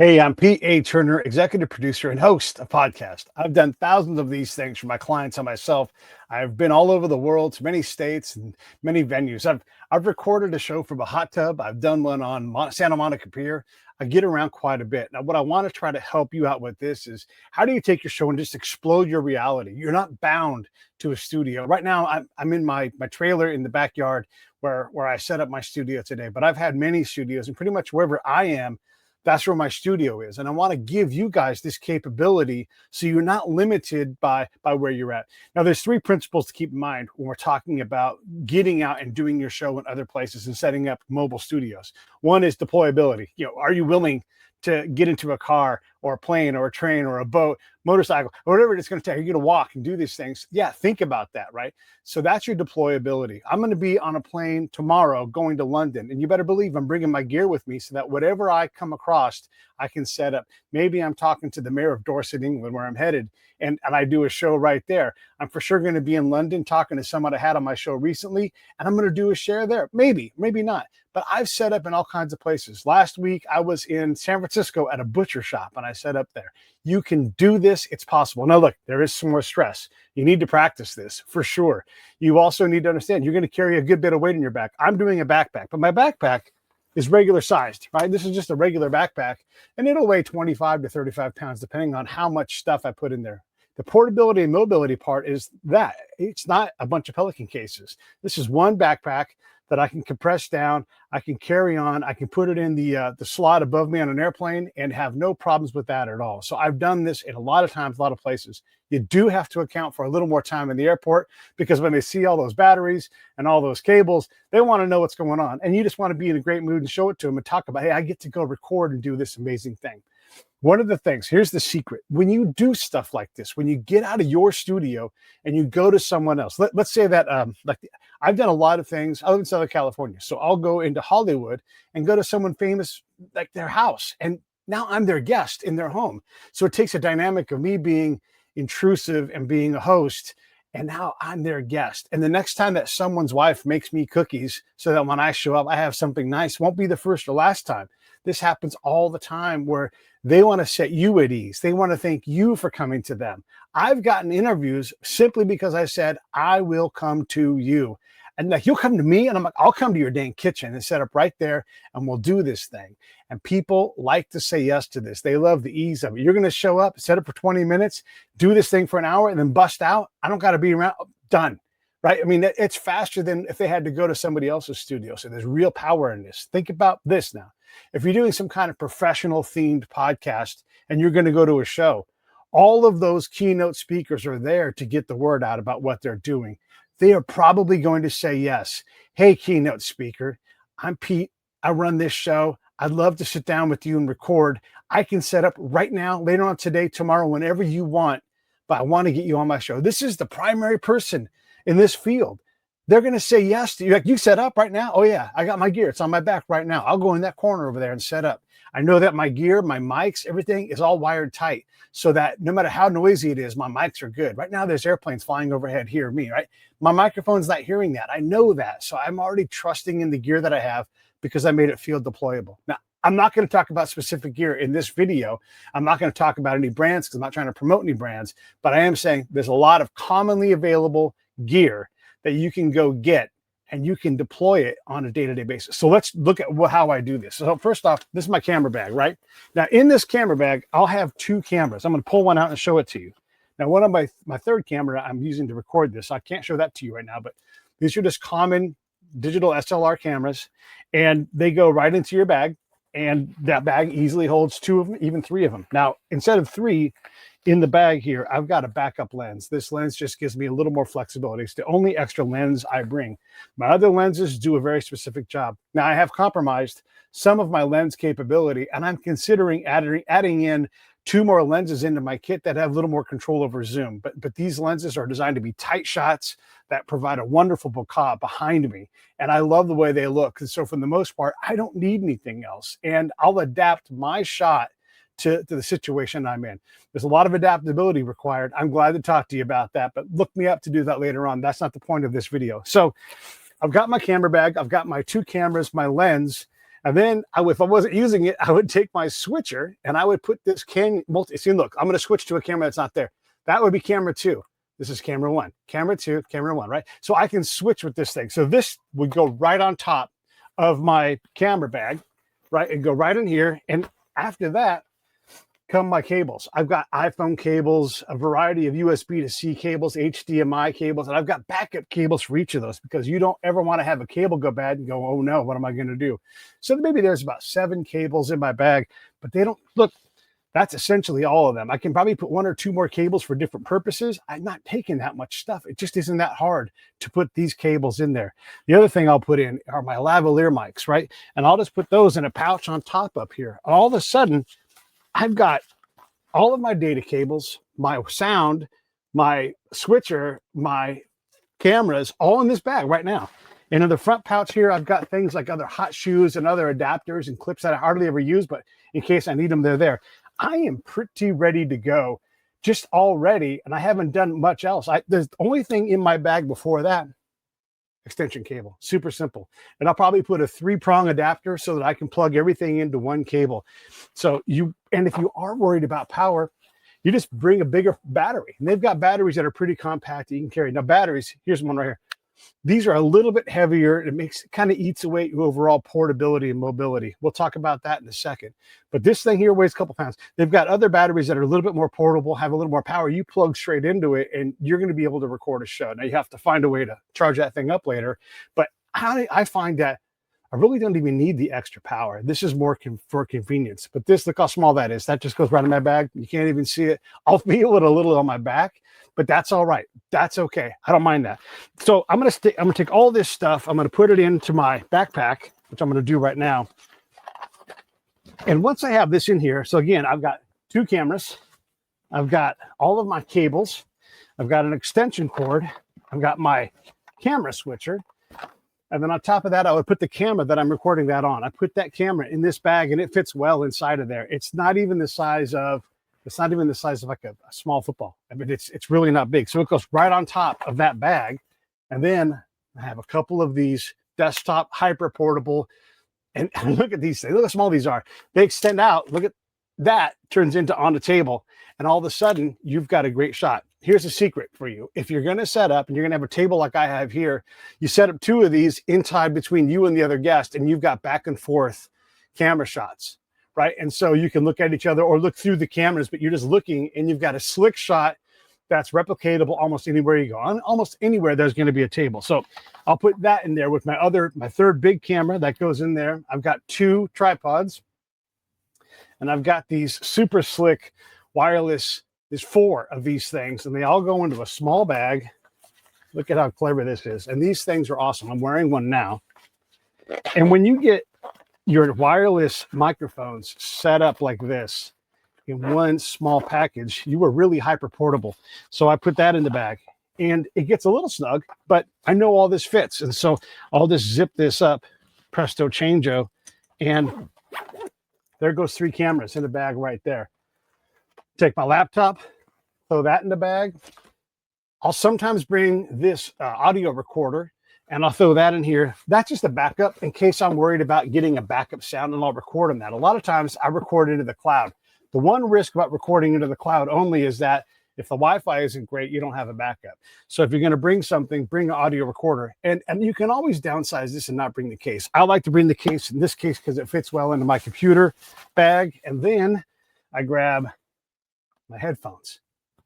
Hey, I'm Pete A. Turner, executive producer and host of podcast. I've done thousands of these things for my clients and myself. I've been all over the world to many states and many venues. I've recorded a show from a hot tub. I've done one on Santa Monica Pier. I get around quite a bit. Now, what I want to try to help you out with this is how do you take your show and just explode your reality? You're not bound to a studio. Right now, I'm in my trailer in the backyard where I set up my studio today, but I've had many studios, and pretty much wherever I am, that's where my studio is. And I want to give you guys this capability so you're not limited by where you're at. Now, there's three principles to keep in mind when we're talking about getting out and doing your show in other places and setting up mobile studios. One is deployability. Are you willing to get into a car or a plane or a train or a boat, motorcycle, or whatever it's going to take? You're going to walk and do these things. Yeah, think about that, right? So that's your deployability. I'm going to be on a plane tomorrow going to London, and you better believe I'm bringing my gear with me so that whatever I come across, I can set up. Maybe I'm talking to the mayor of Dorset, England, where I'm headed, and I do a show right there. I'm for sure going to be in London talking to someone I had on my show recently, and I'm going to do a share there. Maybe not. But I've set up in all kinds of places. Last week, I was in San Francisco at a butcher shop, and I set up there. You can do this. It's possible. Now, look, there is some more stress. You need to practice this for sure. You also need to understand you're going to carry a good bit of weight in your back. I'm doing a backpack, but my backpack is regular sized, right? This is just a regular backpack, and it'll weigh 25 to 35 pounds, depending on how much stuff I put in there. The portability and mobility part is that it's not a bunch of Pelican cases. This is one backpack that I can compress down, I can carry on, I can put it in the slot above me on an airplane and have no problems with that at all. So I've done this in a lot of times, a lot of places. You do have to account for a little more time in the airport because when they see all those batteries and all those cables, they want to know what's going on. And you just want to be in a great mood and show it to them and talk about, hey, I get to go record and do this amazing thing. One of the things, here's the secret. When you do stuff like this, when you get out of your studio and you go to someone else, let's say that I've done a lot of things. I live in Southern California, so I'll go into Hollywood and go to someone famous, like their house. And now I'm their guest in their home. So it takes a dynamic of me being intrusive and being a host. And now I'm their guest. And the next time that someone's wife makes me cookies so that when I show up, I have something nice, won't be the first or last time. This happens all the time where they want to set you at ease. They want to thank you for coming to them. I've gotten interviews simply because I said, I will come to you. And like, you'll come to me, and I'm like, I'll come to your dang kitchen and set up right there, and we'll do this thing. And people like to say yes to this. They love the ease of it. You're going to show up, set up for 20 minutes, do this thing for an hour, and then bust out. I don't got to be around. Done. Right? I mean, it's faster than if they had to go to somebody else's studio. So there's real power in this. Think about this now. If you're doing some kind of professional themed podcast and you're going to go to a show, all of those keynote speakers are there to get the word out about what they're doing. They are probably going to say yes. Hey, keynote speaker, I'm Pete. I run this show. I'd love to sit down with you and record. I can set up right now, later on today, tomorrow, whenever you want, but I want to get you on my show. This is the primary person in this field. They're going to say yes to you. Like, you set up right now? Oh yeah, I got my gear. It's on my back right now. I'll go in that corner over there and set up. I know that my gear, my mics, everything is all wired tight so that no matter how noisy it is, my mics are good. Right now, there's airplanes flying overhead here, me, right? My microphone's not hearing that. I know that. So I'm already trusting in the gear that I have because I made it feel deployable. Now, I'm not going to talk about specific gear in this video. I'm not going to talk about any brands because I'm not trying to promote any brands, but I am saying there's a lot of commonly available gear that you can go get and you can deploy it on a day-to-day basis. So let's look at how I do this. So first off, this is my camera bag, right? Now in this camera bag, I'll have two cameras. I'm going to pull one out and show it to you. Now one of my third camera I'm using to record this. I can't show that to you right now, but these are just common digital SLR cameras, and they go right into your bag, and that bag easily holds two of them, even three of them. Now, instead of three, in the bag here, I've got a backup lens. This lens just gives me a little more flexibility. It's the only extra lens I bring. My other lenses do a very specific job. Now, I have compromised some of my lens capability, and I'm considering adding in two more lenses into my kit that have a little more control over zoom. But these lenses are designed to be tight shots that provide a wonderful bokeh behind me. And I love the way they look. And so for the most part, I don't need anything else. And I'll adapt my shot to the situation I'm in. There's a lot of adaptability required. I'm glad to talk to you about that, but look me up to do that later on. That's not the point of this video. So I've got my camera bag. I've got my two cameras, my lens. And then if I wasn't using it, I would take my switcher and I would put this see, look, I'm going to switch to a camera that's not there. That would be camera 2. This is camera 1, camera 2, camera 1, right? So I can switch with this thing. So this would go right on top of my camera bag, right? And go right in here. And after that come my cables. I've got iPhone cables, a variety of USB to C cables, HDMI cables, and I've got backup cables for each of those because you don't ever want to have a cable go bad and go, oh no, what am I going to do? So maybe there's about 7 cables in my bag, but they don't look. That's essentially all of them. I can probably put 1 or 2 more cables for different purposes. I'm not taking that much stuff. It just isn't that hard to put these cables in there. The other thing I'll put in are my lavalier mics, right? And I'll just put those in a pouch on top up here. All of a sudden, I've got all of my data cables, my sound, my switcher, my cameras, all in this bag right now. And in the front pouch here, I've got things like other hot shoes and other adapters and clips that I hardly ever use, but in case I need them, they're there. I am pretty ready to go just already, and I haven't done much else. The only thing in my bag before that, extension cable, super simple. And I'll probably put a 3-prong adapter so that I can plug everything into one cable. So if you are worried about power, you just bring a bigger battery. And they've got batteries that are pretty compact that you can carry. Now batteries, here's one right here. These are a little bit heavier. It kind of eats away your overall portability and mobility. We'll talk about that in a second. But this thing here weighs a couple pounds. They've got other batteries that are a little bit more portable, have a little more power. You plug straight into it and you're going to be able to record a show. Now you have to find a way to charge that thing up later. But I find that I really don't even need the extra power. This is more for convenience. But look how small that is. That just goes right in my bag. You can't even see it. I'll feel it a little on my back, but that's all right. That's okay. I don't mind that. So I'm gonna take all this stuff. I'm gonna put it into my backpack, which I'm gonna do right now. And once I have this in here, so again, I've got 2 cameras. I've got all of my cables. I've got an extension cord. I've got my camera switcher. And then on top of that, I would put the camera that I'm recording that on. I put that camera in this bag and it fits well inside of there. It's not even the size of like a small football. I mean, it's really not big. So it goes right on top of that bag. And then I have a couple of these desktop hyper portable. And look at these things. Look how small these are. They extend out. Look at that, turns into on the table. And all of a sudden, you've got a great shot. Here's a secret for you. If you're going to set up and you're going to have a table like I have here, you set up 2 of these inside between you and the other guest, and you've got back and forth camera shots, right? And so you can look at each other or look through the cameras, but you're just looking and you've got a slick shot that's replicatable almost anywhere you go. Almost anywhere there's going to be a table. So I'll put that in there with my 3rd big camera that goes in there. I've got 2 tripods and I've got these super slick wireless. There's 4 of these things and they all go into a small bag. Look at how clever this is. And these things are awesome. I'm wearing one now. And when you get your wireless microphones set up like this in one small package, you are really hyper portable. So I put that in the bag and it gets a little snug, but I know all this fits. And so I'll just zip this up, presto changeo, and there goes 3 cameras in the bag right there. Take my laptop, throw that in the bag. I'll sometimes bring this audio recorder and I'll throw that in here. That's just a backup in case I'm worried about getting a backup sound, and I'll record on that. A lot of times I record into the cloud. The one risk about recording into the cloud only is that if the Wi-Fi isn't great, you don't have a backup. So if you're going to bring something, bring an audio recorder. And you can always downsize this and not bring the case. I like to bring the case in this case because it fits well into my computer bag. And then I grab my headphones.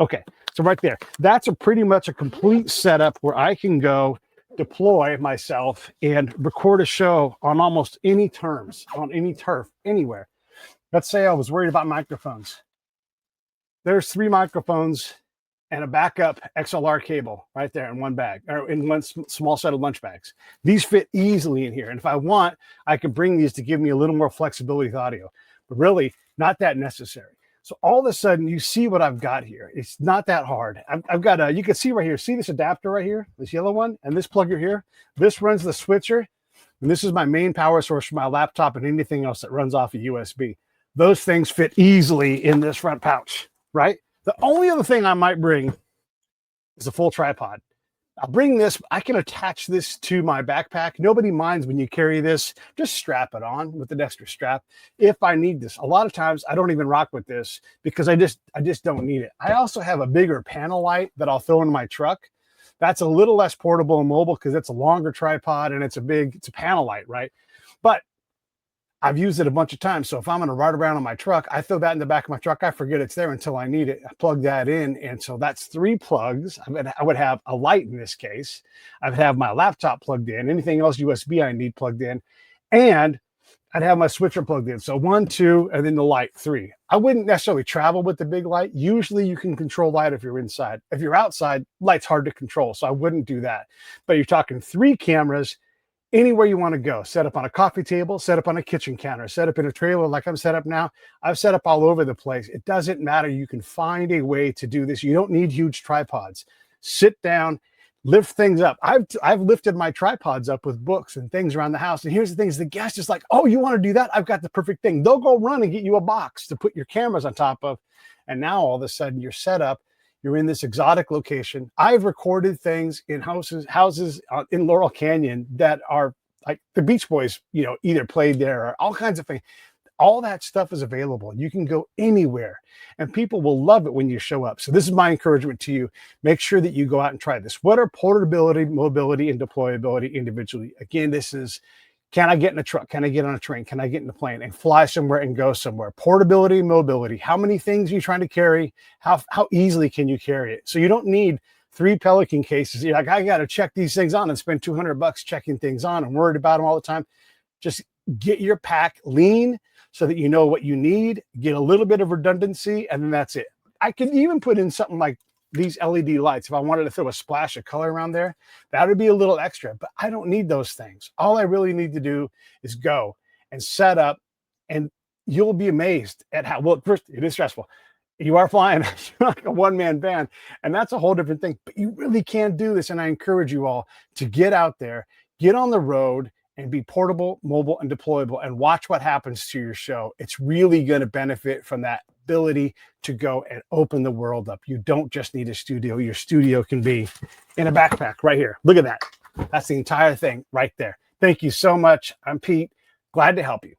Okay, so right there, that's pretty much a complete setup where I can go deploy myself and record a show on almost any terms, on any turf, anywhere. Let's say I was worried about microphones. There's 3 microphones and a backup XLR cable right there in one bag, or in one small set of lunch bags. These fit easily in here. And if I want, I can bring these to give me a little more flexibility with audio, but really not that necessary. So all of a sudden you see what I've got here. It's not that hard. I've got you can see right here, see this adapter right here, this yellow one, and this plug here. This runs the switcher, and this is my main power source for my laptop and anything else that runs off a USB. Those things fit easily in this front pouch, right? The only other thing I might bring is a full tripod. I'll bring this, I can attach this to my backpack. Nobody minds when you carry this. Just strap it on with an extra strap if I need this. A lot of times I don't even rock with this because I just don't need it. I also have a bigger panel light that I'll throw in my truck. That's a little less portable and mobile because it's a longer tripod and it's a panel light, right? But I've used it a bunch of times. So if I'm going to ride around on my truck, I throw that in the back of my truck. I forget it's there until I need it. I plug that in. And so that's 3 plugs. I would have a light in this case. I would have my laptop plugged in, anything else USB I need plugged in. And I'd have my switcher plugged in. So 1, 2, and then the light, 3. I wouldn't necessarily travel with the big light. Usually you can control light if you're inside. If you're outside, light's hard to control. So I wouldn't do that. But you're talking 3 cameras anywhere you want to go. Set up on a coffee table, set up on a kitchen counter, set up in a trailer like I'm set up now. I've set up all over the place. It doesn't matter. You can find a way to do this. You don't need huge tripods. Sit down, lift things up. I've lifted my tripods up with books and things around the house. And here's the things, the guest is like, oh, you want to do that? I've got the perfect thing. They'll go run and get you a box to put your cameras on top of. And now all of a sudden you're set up. You're in this exotic location. I've recorded things in houses in Laurel Canyon that are like the Beach Boys, either played there or all kinds of things. All that stuff is available. You can go anywhere and people will love it when you show up. So this is my encouragement to you. Make sure that you go out and try this. What are portability, mobility, and deployability individually? Again, this is, can I get in a truck? Can I get on a train? Can I get in a plane and fly somewhere and go somewhere? Portability, mobility. How many things are you trying to carry? How easily can you carry it? So you don't need 3 Pelican cases. You're like, I got to check these things on and spend $200 checking things on and worried about them all the time. Just get your pack lean so that you know what you need, get a little bit of redundancy, and then that's it. I could even put in something like these LED lights. If I wanted to throw a splash of color around there, that would be a little extra, but I don't need those things. All I really need to do is go and set up, and you'll be amazed at how, well, first, it is stressful. You are flying like a one-man band, and that's a whole different thing, but you really can do this. And I encourage you all to get out there, get on the road, and be portable, mobile, and deployable, and watch what happens to your show. It's really going to benefit from that ability to go and open the world up. You don't just need a studio. Your studio can be in a backpack right here. Look at that. That's the entire thing right there. Thank you so much. I'm Pete. Glad to help you.